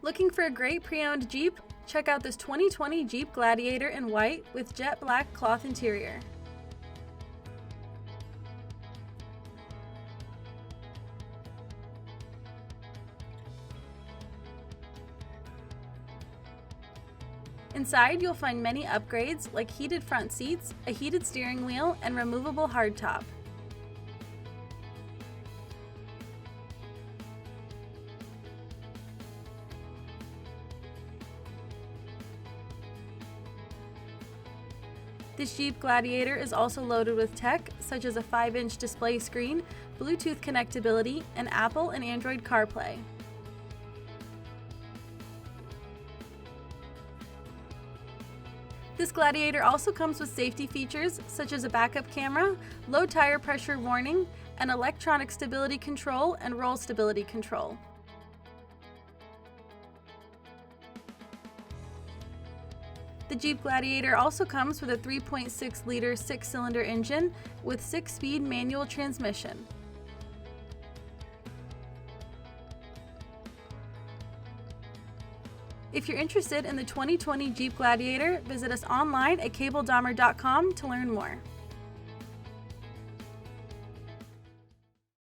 Looking for a great pre-owned Jeep? Check out this 2020 Jeep Gladiator in white with jet black cloth interior. Inside, you'll find many upgrades like heated front seats, a heated steering wheel, and removable hardtop. This Jeep Gladiator is also loaded with tech such as a 5-inch display screen, Bluetooth connectability, and Apple and Android CarPlay. This Gladiator also comes with safety features such as a backup camera, low tire pressure warning, and electronic stability control and roll stability control. The Jeep Gladiator also comes with a 3.6-liter 6-cylinder engine with 6-speed manual transmission. If you're interested in the 2020 Jeep Gladiator, visit us online at cabledahmer.com to learn more.